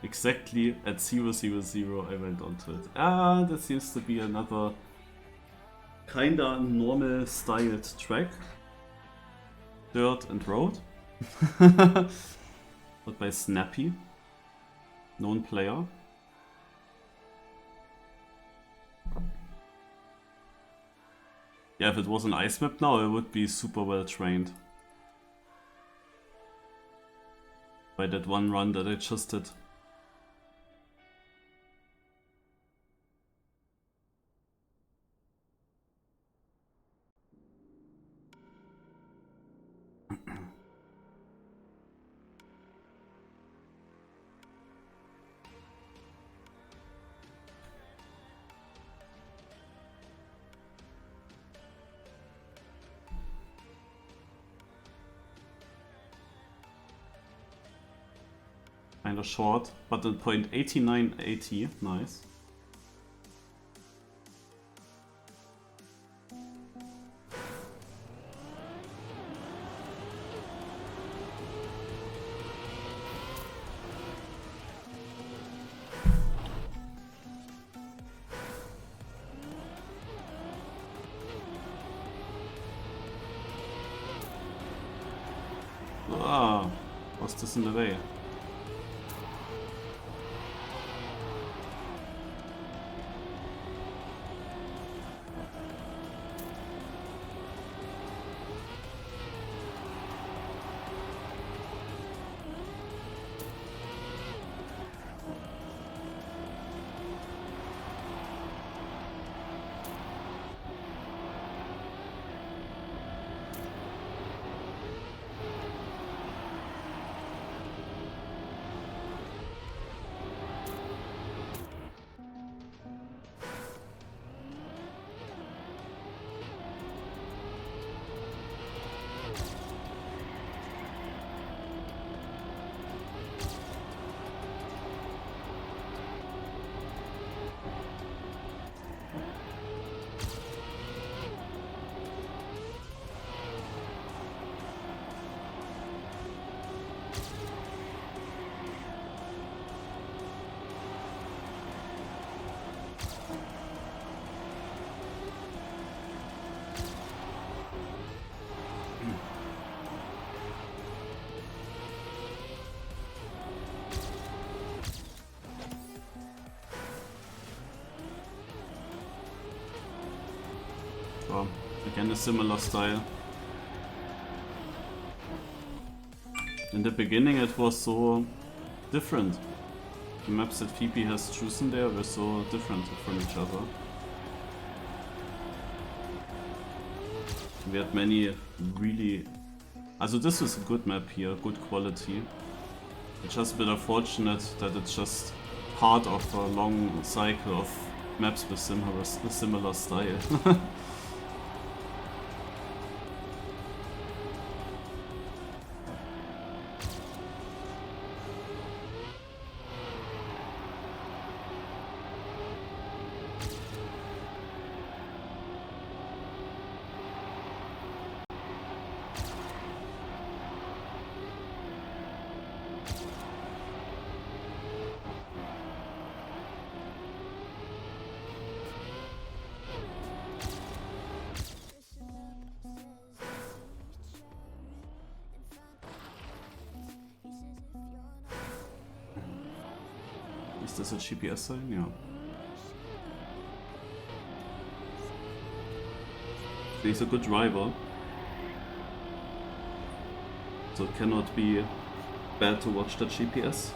exactly at 000 I went onto it. Ah, that seems to be another kinda normal styled track. Dirt and road. But by Snappy. Known player. Yeah, if it was an ice map now, I would be super well trained. By that one run that I just did. Kinda short, but at point 8980, nice. Ah, was this in the way? So, again a similar style. In the beginning it was so different. The maps that Phoebe has chosen there were so different from each other. We had many really... Also this is a good map here, good quality. It's just a bit unfortunate that it's just part of a long cycle of maps with similar style. Is this a GPS sign? Yeah. He's a good driver. So it cannot be bad to watch the GPS.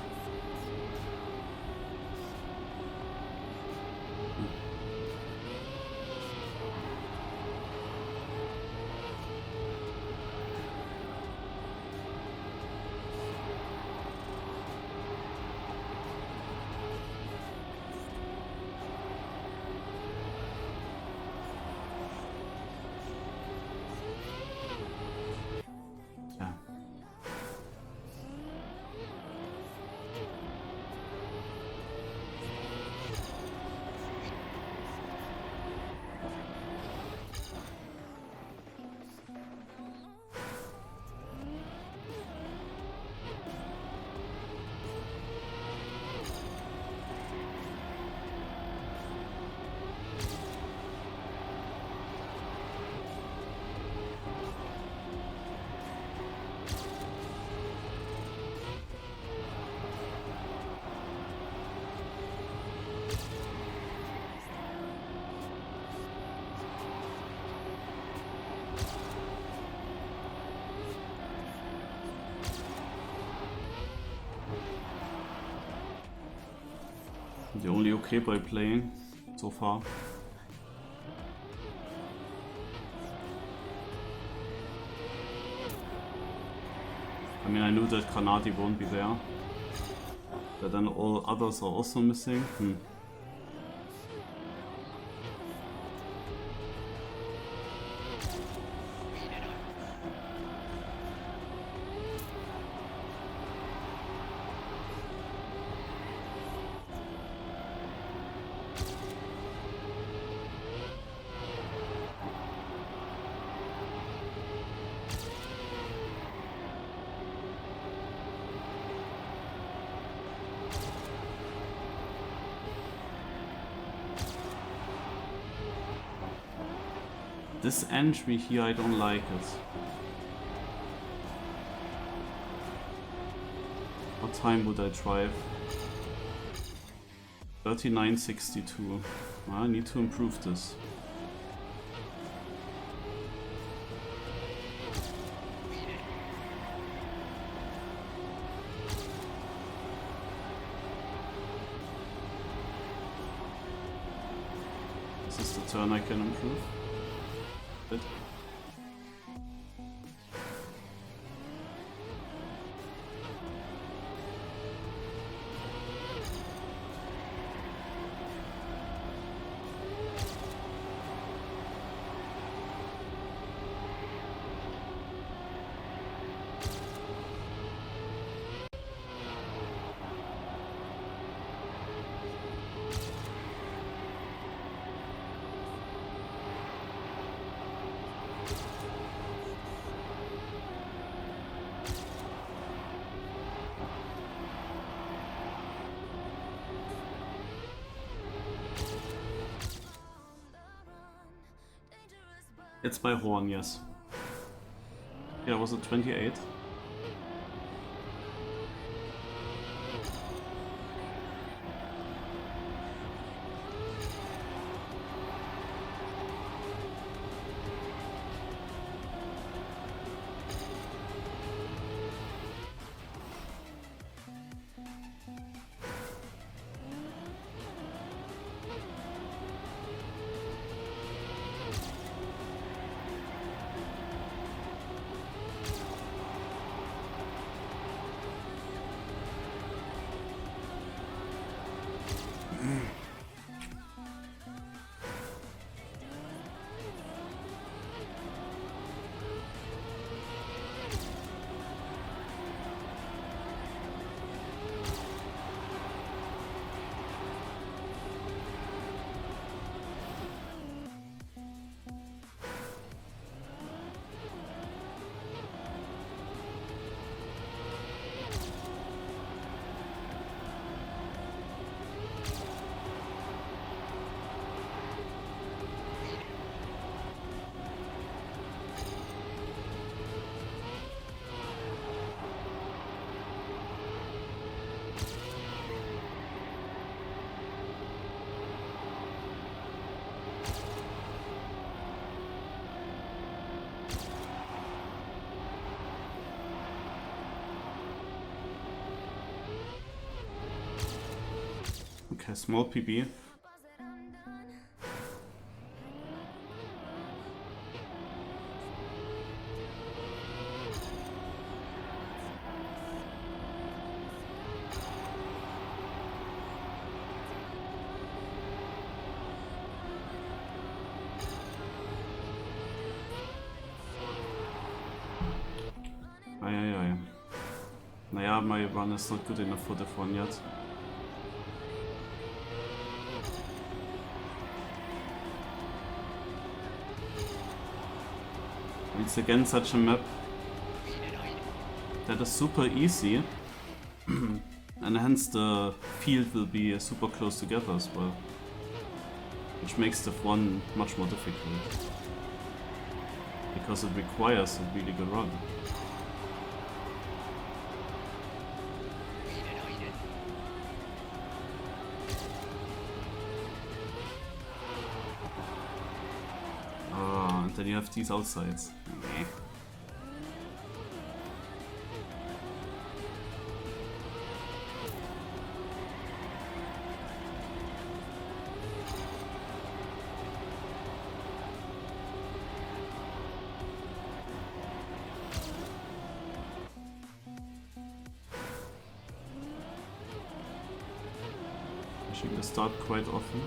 The only okay boy playing so far. I mean, I knew that Granati won't be there. But then all others are also missing. This entry here, I don't like it. What time would I drive? 39:62. I need to improve this. This is the turn I can improve. Bit. It's by horn, yes. Yeah, was it 28? Okay, small PB. Naja, my run is not good enough for the one yet. It's again such a map that is super easy and hence the field will be super close together as well, which makes the one much more difficult because it requires a really good run. And then you have these outsides. Pushing the start quite often.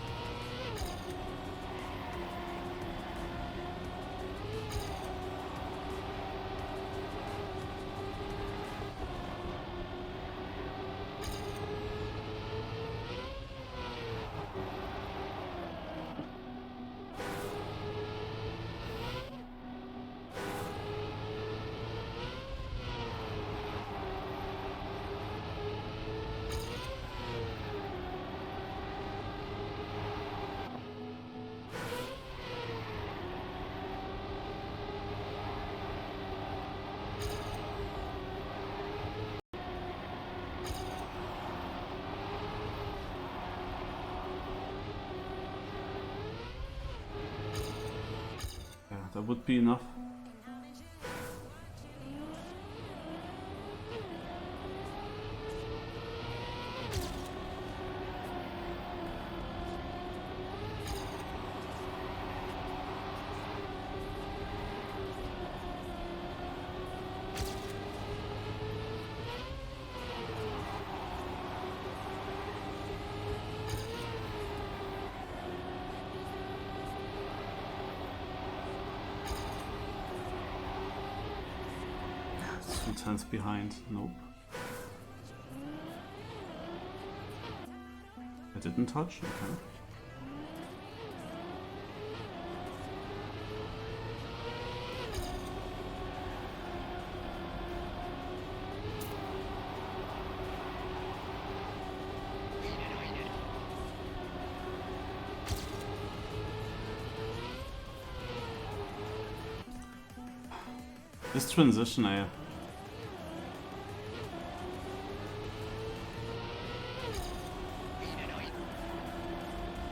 That would be enough. Times behind. Nope. I didn't touch? Okay. This transition,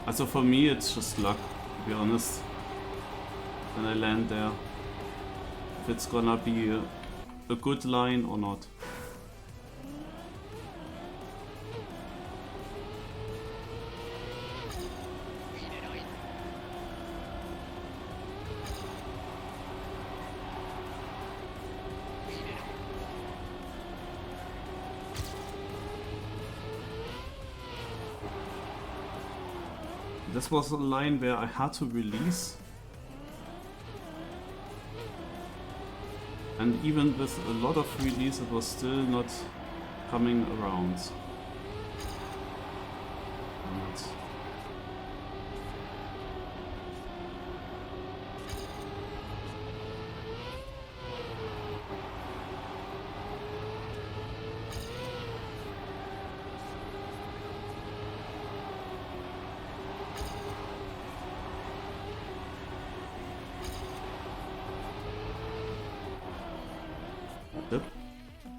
also for me it's just luck, to be honest, when I land there. If it's gonna be a good line or not. This was a line where I had to release, and even with a lot of release it was still not coming around.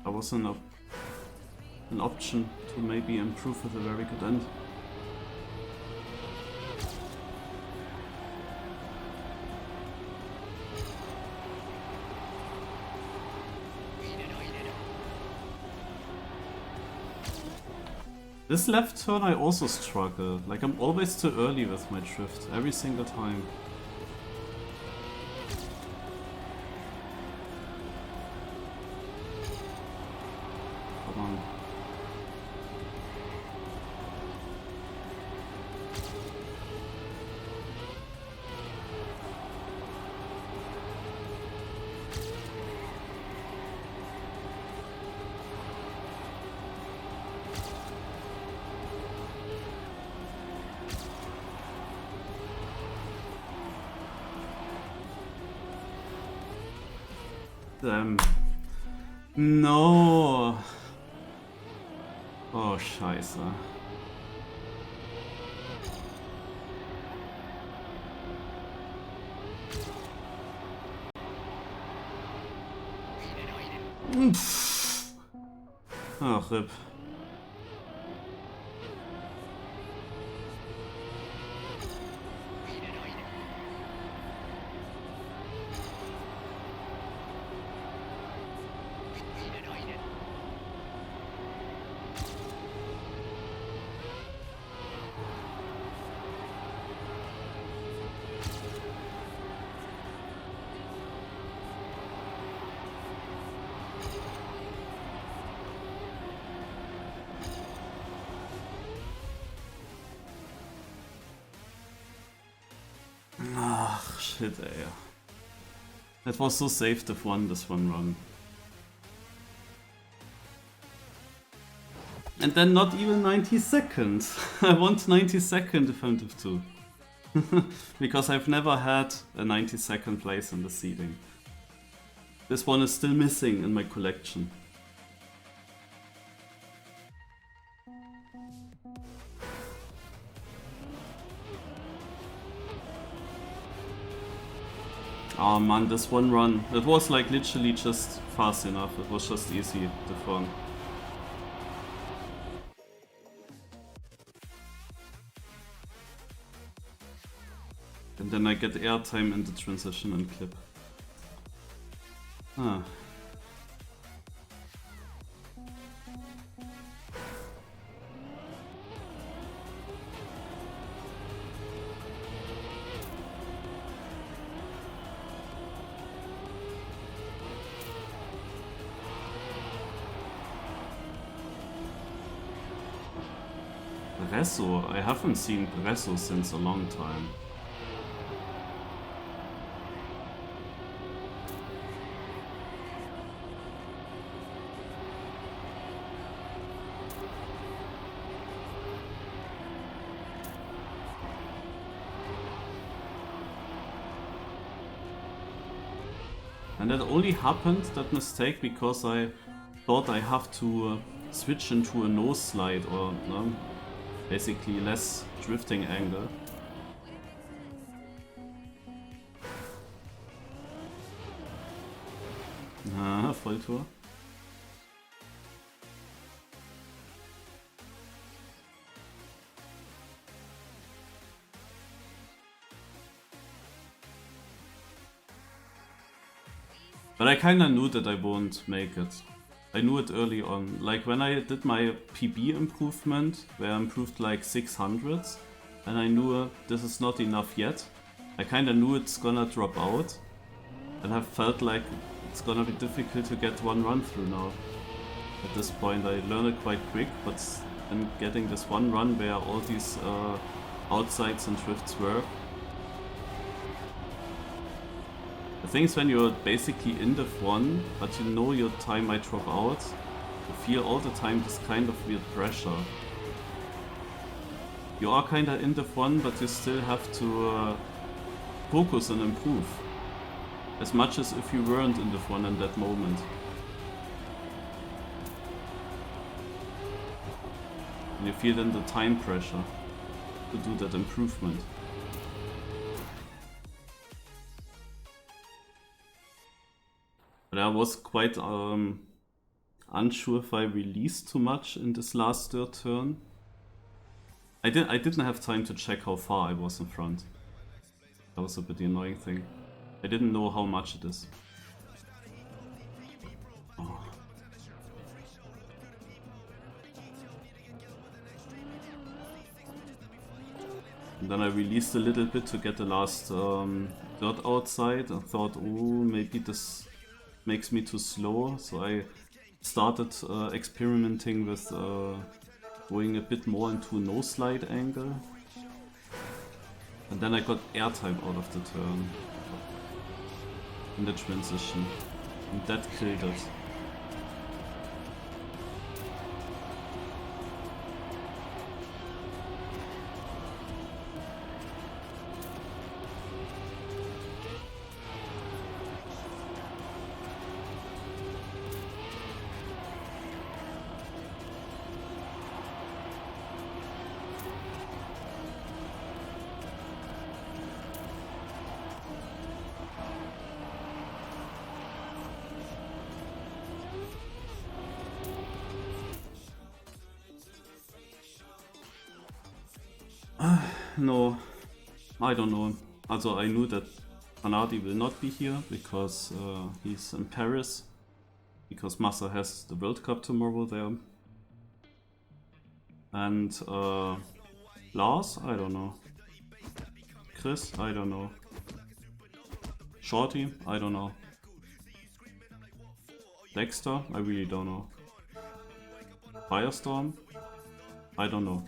That was an option to maybe improve with a very good end. This left turn I also struggle, like I'm always too early with my drift, every single time. No. Oh, scheiße. Ach, RIP. shit, ey. That was so safe to won this one run. And then not even 90 seconds. I want 90 second defensive too. Because I've never had a 90-second place in the seeding. This one is still missing in my collection. Oh man, this one run, it was like literally just fast enough, it was just easy to fun. And then I get airtime in the transition and clip. Ah. Bresso, I haven't seen Bresso since a long time. And that only happened, that mistake, because I thought I have to switch into a nose slide or basically less drifting angle. Ah, Volltour. But I kinda knew that I won't make it. I knew it early on. Like when I did my PB improvement, where I improved like 600s, and I knew this is not enough yet. I kinda knew it's gonna drop out, and I felt like it's gonna be difficult to get one run through now. At this point I learned it quite quick, but then getting this one run where all these outsides and drifts were. The thing is, when you're basically in Div 1, but you know your time might drop out, you feel all the time this kind of weird pressure. You are kinda in Div 1, but you still have to focus and improve. As much as if you weren't in Div 1 in that moment. And you feel then the time pressure to do that improvement. But I was quite unsure if I released too much in this last third turn. I didn't have time to check how far I was in front. That was a bit the annoying thing. I didn't know how much it is. Oh. And then I released a little bit to get the last dirt outside. I thought, oh, maybe this makes me too slow, so I started experimenting with going a bit more into a no slide angle, and then I got airtime out of the turn in the transition, and that killed it. No, I don't know. Also, I knew that Hanadi will not be here because he's in Paris, because Massa has the World Cup tomorrow there. And Lars, I don't know. Chris, I don't know. Shorty, I don't know. Dexter, I really don't know. Firestorm, I don't know.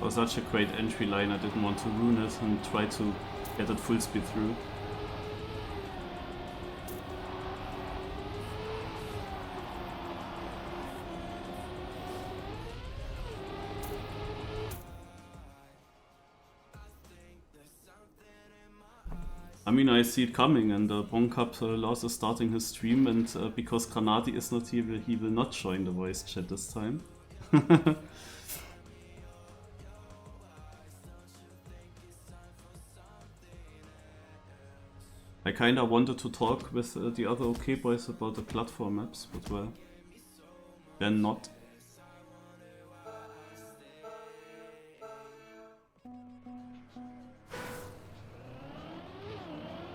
was such a great entry line, I didn't want to ruin it and try to get it full speed through. I mean, I see it coming, and Bonkap Lars is starting his stream, and because Granati is not here, he will not join the voice chat this time. I kinda wanted to talk with the other OK boys about the platform maps, but well, then not.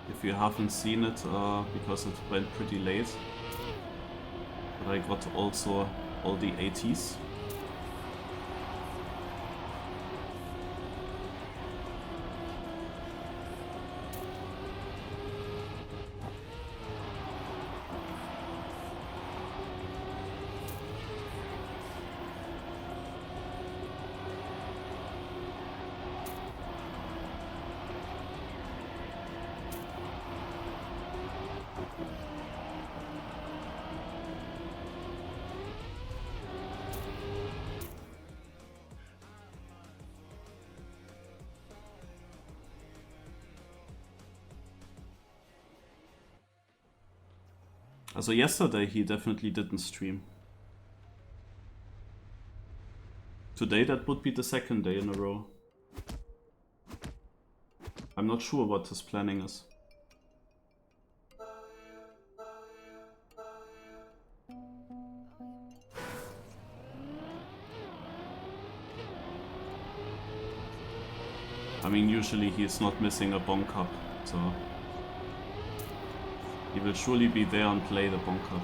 If you haven't seen it, because it went pretty late, but I got also all the ATs. Also yesterday he definitely didn't stream. Today that would be the second day in a row. I'm not sure what his planning is. I mean, usually he's not missing a bonk up, so he will surely be there and play the bonk up.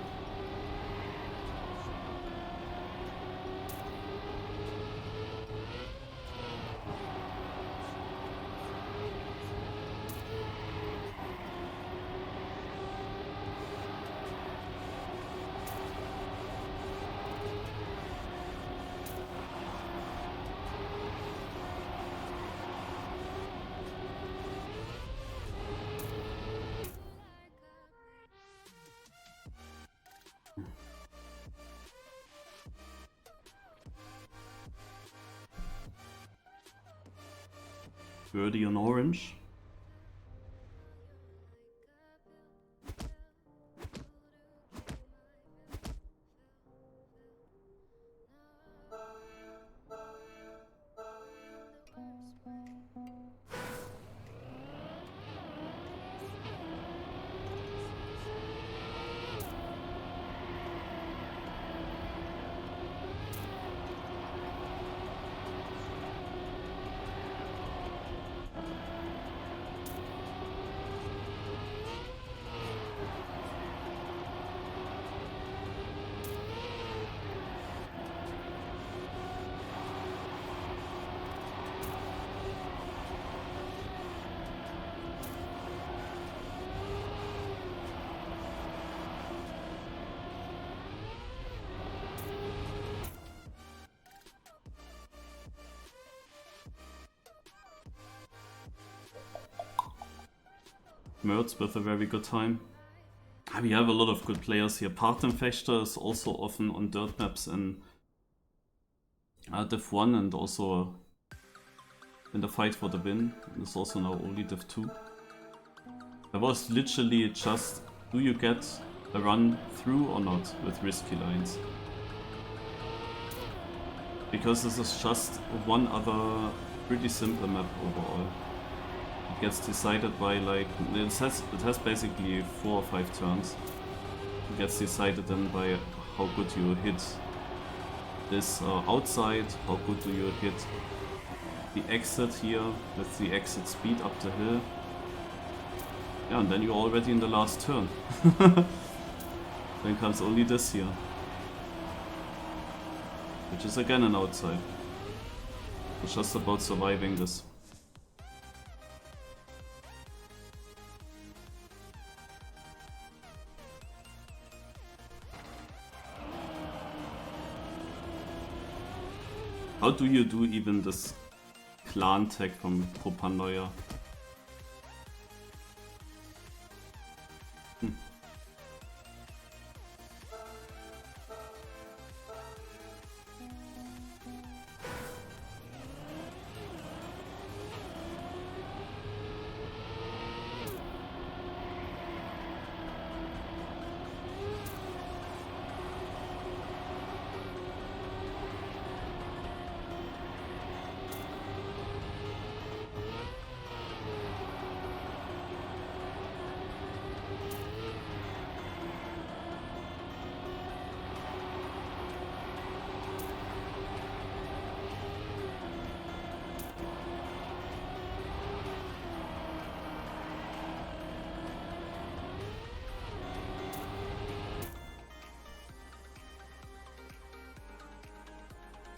Birdie on orange. Mertz with a very good time. We have a lot of good players here. Partenfechter is also often on dirt maps in Div 1 and also in the fight for the win. It's also now only Div 2. There was literally just, do you get a run through or not with risky lines? Because this is just one other pretty simple map overall. It gets decided by like, it has basically 4 or 5 turns. It gets decided then by how good you hit this outside, how good do you hit the exit here with the exit speed up the hill. Yeah, and then you're already in the last turn. Then comes only this here, which is again an outside. It's just about surviving this. How do you do even this clan tag from Propanoia.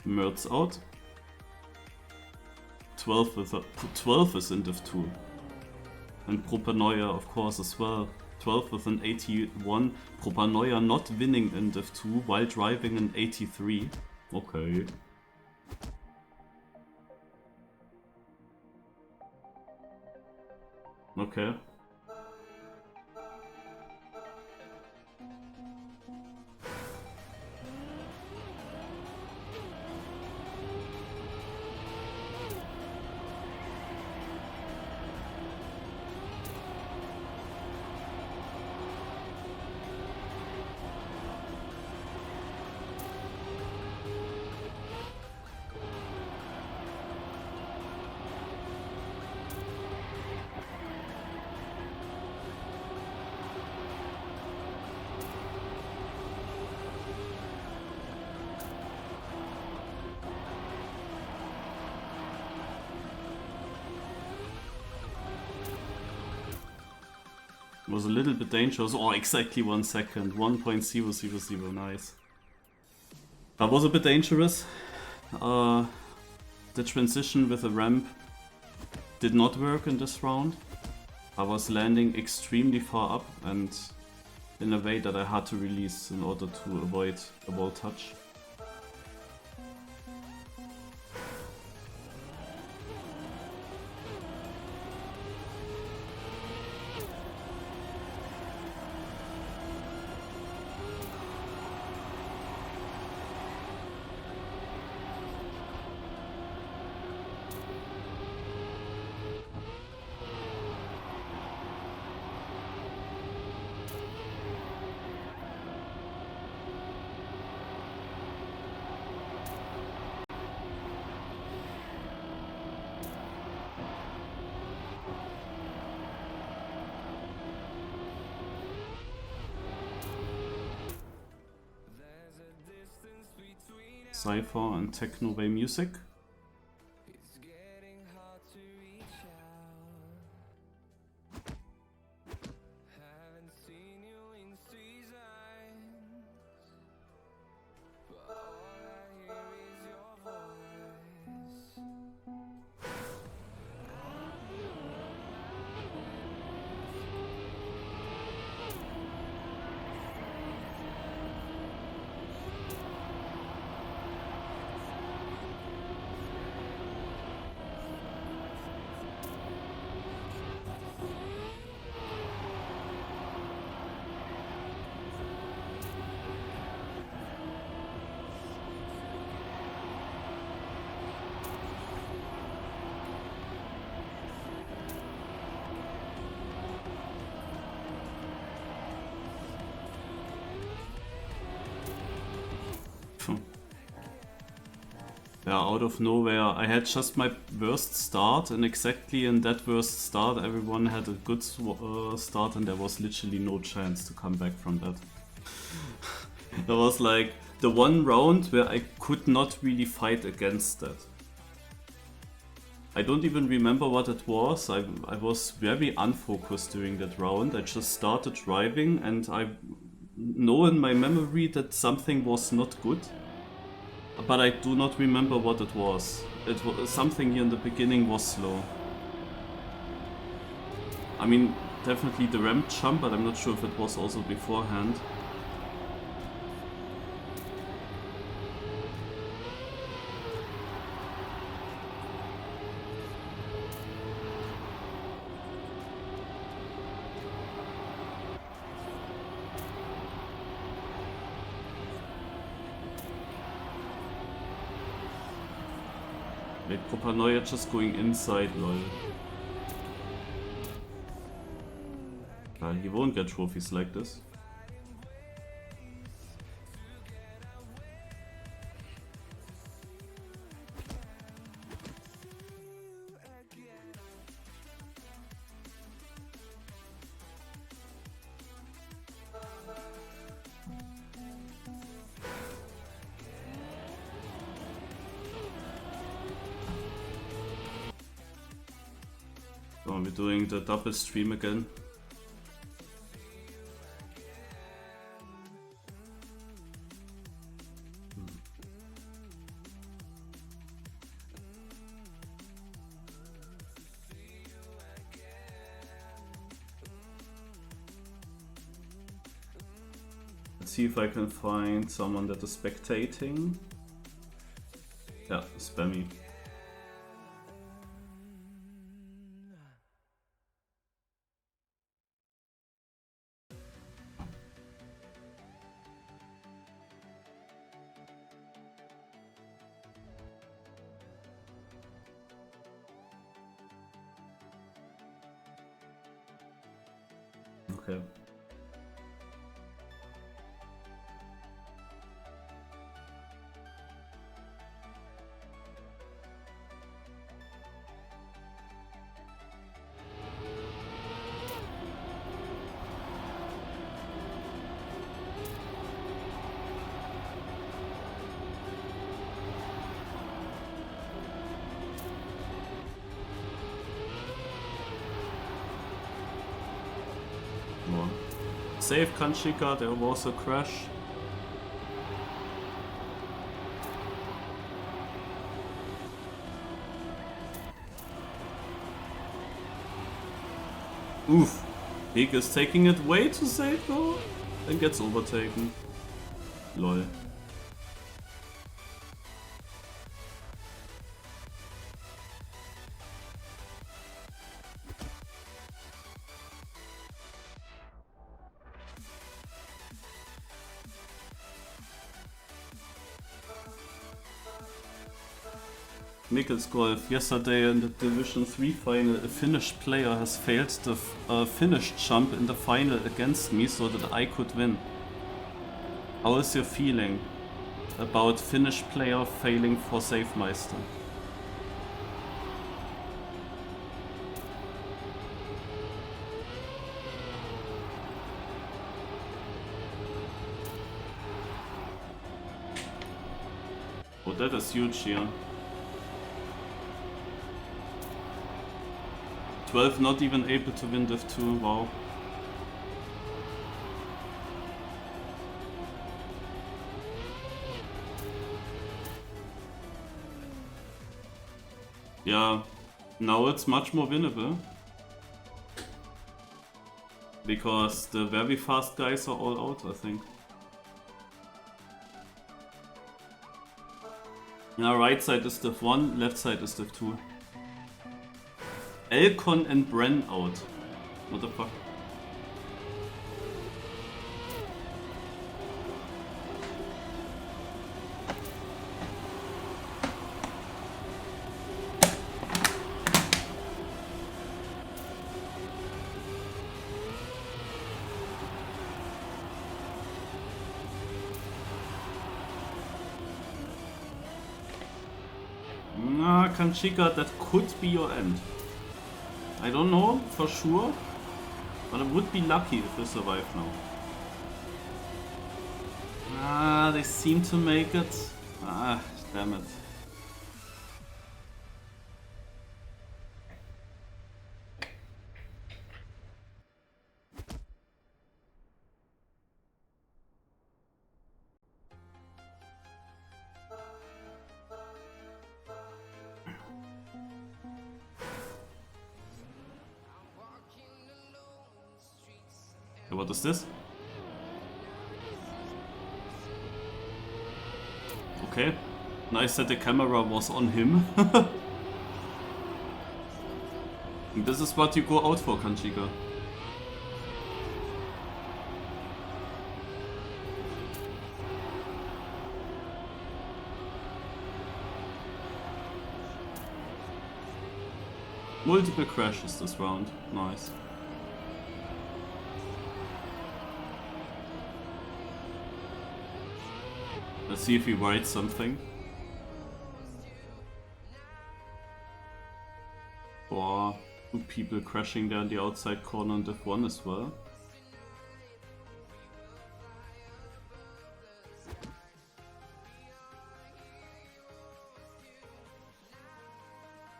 Mertz out. 12 with 12 is in Div 2. And Propanoia of course as well. 12 with an 81. Propanoia not winning in Div 2 while driving an 83. Okay. Okay. Was a little bit dangerous. Oh, exactly 1 second. 1.000, nice. That was a bit dangerous. The transition with the ramp did not work in this round. I was landing extremely far up and in a way that I had to release in order to avoid a wall touch. Cypher and Techno Way music. Yeah, out of nowhere. I had just my worst start, and exactly in that worst start everyone had a good start and there was literally no chance to come back from that. That was like the one round where I could not really fight against that. I don't even remember what it was. I was very unfocused during that round. I just started driving and I know in my memory that something was not good. But I do not remember what it was. It was something here in the beginning was slow. I mean, definitely the ramp jump, but I'm not sure if it was also beforehand. Wait, Propanoia just going inside, lol. He won't get trophies like this. So we're doing the double stream again. Let's see if I can find someone that is spectating. Yeah, spammy. Okay. Save Kanchika, there was a crash. Oof. Big is taking it way too safe though, and gets overtaken. Lol. Mikkel's Golf. Yesterday in the Division 3 final, a Finnish player has failed the Finnish jump in the final against me so that I could win. How is your feeling about Finnish player failing for Safemeister? Oh, that is huge here. 12 not even able to win Div 2, wow. Yeah, now it's much more winnable. Because the very fast guys are all out, I think. Yeah, right side is Div 1, left side is Div 2. Elcon and Bren out. What the fuck? Nah, Kanchika, that could be your end. I don't know for sure, but I would be lucky if we survive now. Ah, they seem to make it. Ah, damn it. What is this? Okay. Nice that the camera was on him. This is what you go out for, Kanchika. Multiple crashes this round. Nice. Let's see if he writes something. Or two people crashing there in the outside corner in Div 1 as well.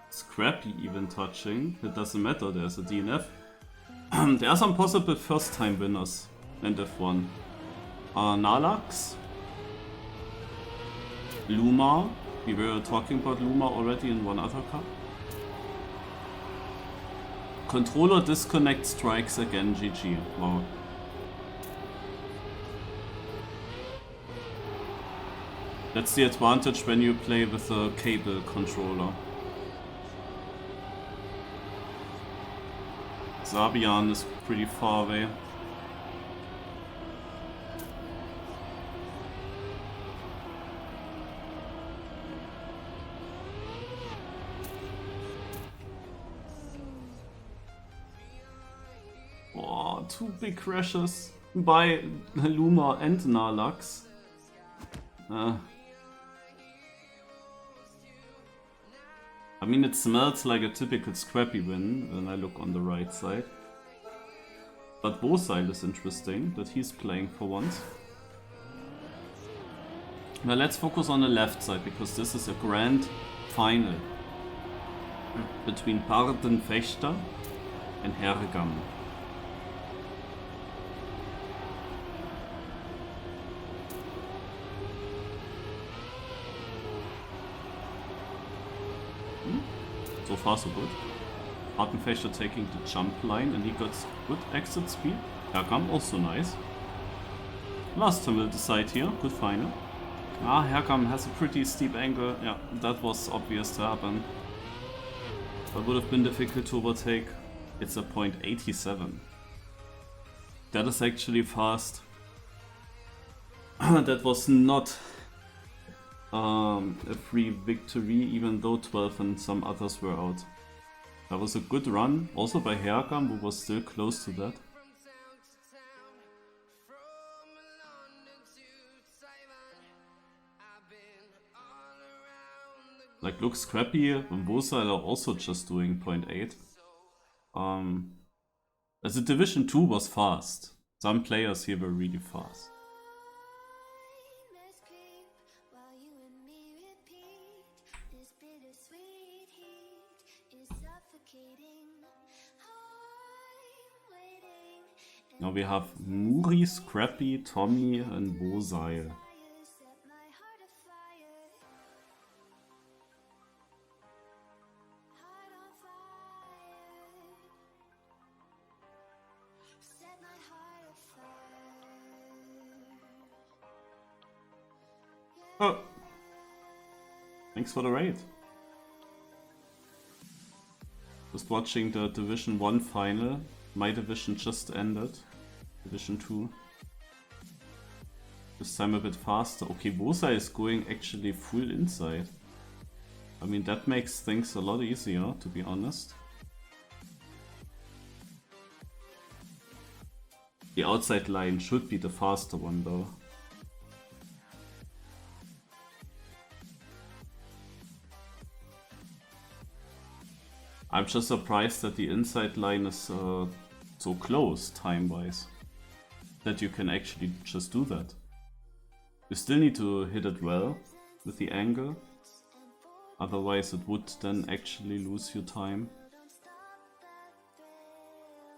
Scrappy even touching. It doesn't matter, there's a DNF. There are some possible first time winners in Div 1. Nalax. Luma. We were talking about Luma already in one other cup. Controller disconnect strikes again, GG. Wow. That's the advantage when you play with a cable controller. Sabian is pretty far away. Oh, two big crashes by Luma and Nalax. I mean, it smells like a typical Scrappy win when I look on the right side. But Bosile is interesting that he's playing for once. Now let's focus on the left side, because this is a grand final between Pardenfechter and Hergam. So far so good. Pardenfechter taking the jump line and he got good exit speed. Hergam also nice. Last time will decide here. Good final. Hergam has a pretty steep angle. Yeah, that was obvious to happen. That would have been difficult to overtake. It's a .87. That is actually fast. That was not a free victory, even though 12 and some others were out. That was a good run, also by Hergam, who was still close to that. Like, look, Scrappy and Bosile are also just doing .8. As the Division 2 was fast. Some players here were really fast. Now we have Muri, Scrappy, Tommy and Bosile. Oh, thanks for the raid. Just watching the Division 1 final. My division just ended. Division 2. This time a bit faster. Okay, Bosile is going actually full inside. I mean, that makes things a lot easier, to be honest. The outside line should be the faster one though. I'm just surprised that the inside line is so close time-wise. That you can actually just do that. You still need to hit it well with the angle. Otherwise it would then actually lose your time.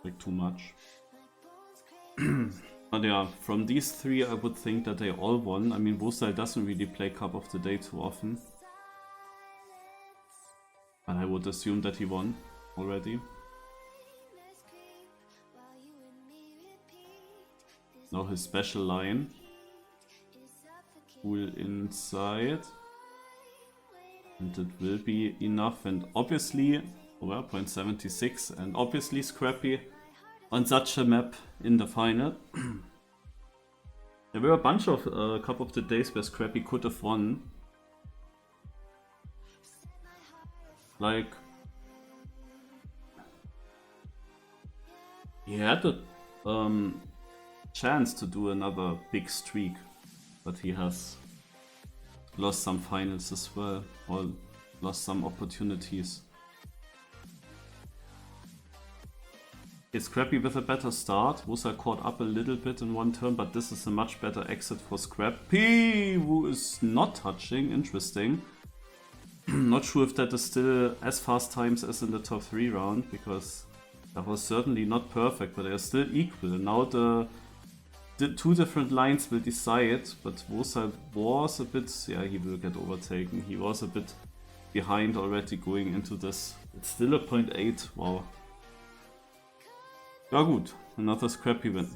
Like too much. But yeah, from these three I would think that they all won. I mean, Bosile doesn't really play Cup of the Day too often. But I would assume that he won already. Now his special line. Full inside. And it will be enough. And obviously, well, .76. And obviously Scrappy on such a map in the final. There were a bunch of Cup of the Days where Scrappy could have won. Like He had the chance to do another big streak, but he has lost some finals as well, or lost some opportunities. It's Scrappy with a better start. Wusa caught up a little bit in one turn, but this is a much better exit for Scrappy, who is not touching. Interesting. Not sure if that is still as fast times as in the top 3 round, because that was certainly not perfect, but they are still equal. And now the 2 different lines will decide, but Wusa was a bit... yeah, he will get overtaken. He was a bit behind already going into this. It's still a 0.8, wow. Ja gut, another Scrappy win.